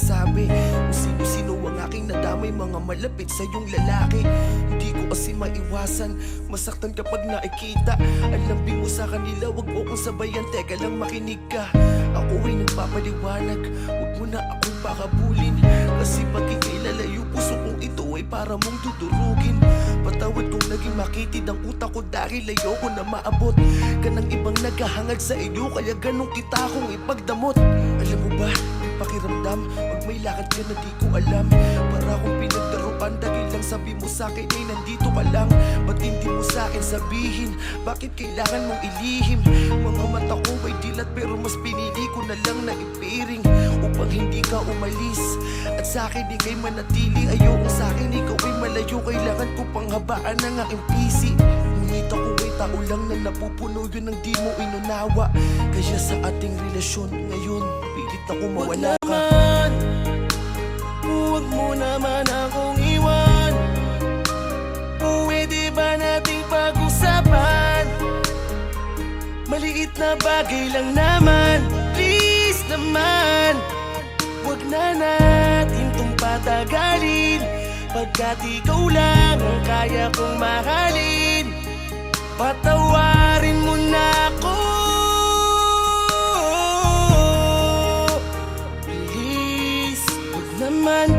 nasabi kung sino-sino ang aking nadamay, mga malapit sa iyong lalaki. Hindi ko kasi maiwasan masaktan kapag nakikita ang lambing mo sa kanila. Wag mo kong sabayan, teka lang makinig ka. Ako ay nagpapaliwanag, wag mo na akong pakabulin. Kasi pag ikilalayo puso kong ito ay para mong dudurugin. Patawad kung naging makitid ang utak ko dahil ayoko na maabot ka ng ibang naghahangad sa iyo, kaya ganun kita akong ipagdamot. Alam mo ba, yung pakiramdam pag may lakad ka na di ko alam, para akong pinagdaruan dahil lang sabi mo sa'kin ay nandito ka lang. Ba't hindi mo sa'kin sabihin, bakit kailangan mong ilihim? Mga mata ko ay dilat pero mas pinili ko na lang na ipiring upang hindi ka umalis at sa'kin ikay manatili. Ayoko sa'kin ikaw ay malayo, kailangan ko pang habaan ng aking pisi. Ngunit ako ay tao lang na napupuno, yun ang di mo inunawa. Kaya sa ating relasyon ngayon, pilit ako mawala ka. Huwag mo naman akong iwan. Pwede ba nating pag-usapan? Maliit na bagay lang naman, please naman. Huwag na natin tong patagalin, pagkat ikaw lang ang kaya kong mahalin. Patawarin mo na ako, please, huwag naman.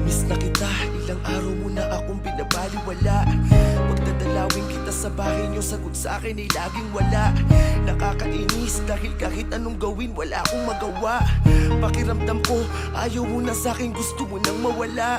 Miss na kita, ilang araw mo na akong binabaliwala. Pagdadalawin kita sa bahay niyo, sagot sa akin ay laging wala. Nakakainis dahil kahit anong gawin wala akong magawa. Pakiramdam ko, ayaw mo na sa'kin, gusto mo nang mawala.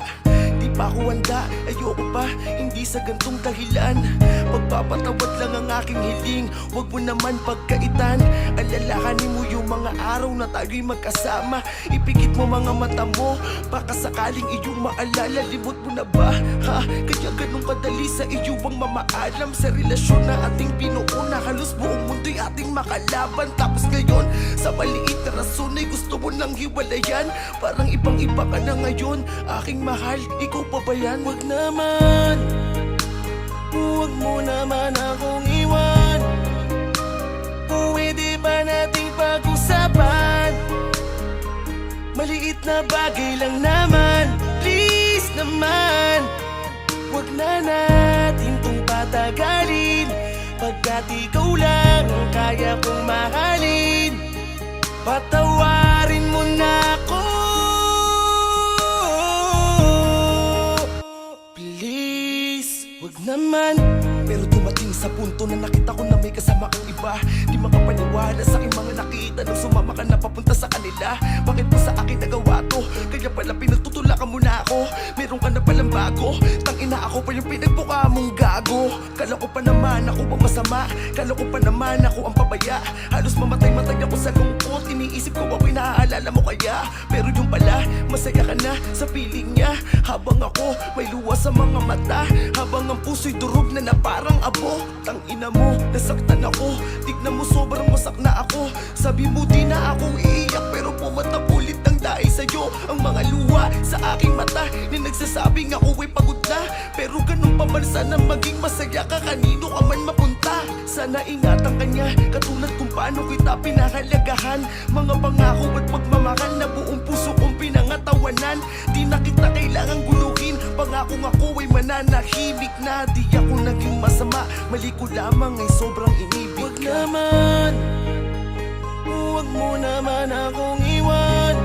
Di pa ako handa, ayoko pa, hindi sa gantong dahilan. Pagpapatawad lang ang aking hiling, wag mo naman pagkaitan. Alalahanin mo yung mga araw na tayo'y magkasama. Ipikit mo mga mata mo, baka sakaling iyong maalala. Limot mo na ba, ha? Kaya ganun kadali sa iyo bang mamaalam sa relasyon na ating binuo na halos buong mundo'y ating makalaban. Tapos ngayon, sa maliit na rason ay gusto mo nang hiwalayan. Parang ibang iba ka na ngayon, aking mahal, ikaw pa ba yan? Huwag naman, huwag mo naman akong iwan. Pwede ba nating pag-usapan? Maliit na bagay lang naman, please naman. Huwag na natin tong patagalin, pagkat ikaw lang ang kaya kong mahalin. Patawarin mo na ako, please, huwag naman. Pero dumating sa punto na nakita ko na may kasama kang iba. Di makapaniwala sa aking mga nakita nang sumama ka na papunta sa kanila. Bakit mo sa akin nagawa to? Kaya pala pinagtutulakan mo na ako. Meron ka na palang bago, tangina ako pa yung pinagbuka mong gago. Kala ko pa naman ako ang masama, kala ko pa naman ako ang pabaya. Halos mamatay-matay ako sa lungkot, iniisip ko ako'y naaalala mo kaya. Pero yung pala, masaya ka na sa piling niya. Habang ako may luha sa mga mata, habang ang puso'y durog na na parang abo. Tangina mo, nasaktan ako, tignan mo sobrang wasak na ako. Sabi mo di na ako iiyak, pero pumatak ulit ang dahil sa'yo. Ang mga luha sa aking mata na nagsasabing ako ay pagod na. Pero ganun pa man, sana maging masaya ka kanino ka man mapunta. Sana ingatan ka niya, katulad kung paano kita pinahalagahan. Mga pangako at pagmamahal na buong puso kong pinangatawanan. Di na kita kailangang guluhin, pangako ako ay mananahimik na. Di ako naging masama, mali ko lamang ay sobrang inibig Huwag ka. naman, huwag mo naman akong iwan.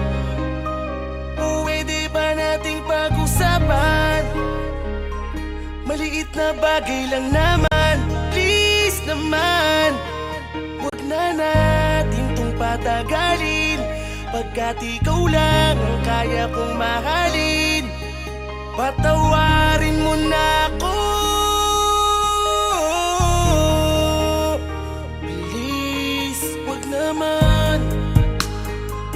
Pwede ba nating pag-usapan? Maliit na bagay lang naman, please naman. Huwag na natin tong patagalin, pagkat ikaw lang ang kaya kong mahalin. Patawarin mo na ako, please, huwag naman.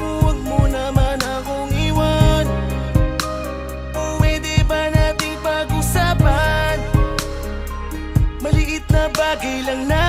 Huwag mo naman akong iwan. Pwede ba nating pag-usapan? Maliit na bagay lang naman, please naman. Huwag na natin tong patagalin, pagkat ikaw lang ang kaya kong mahalin. Patawarin mo na ako, please. Huwag naman, huwag mo naman akong iwan. Pwede ba nating pag-usapan? Maliit na bagay lang naman, please naman. Huwag na natin tong patagalin, pagkat ikaw lang ang kaya kong mahalin. Patawarin mo na ako, please. Piliin, wag naman.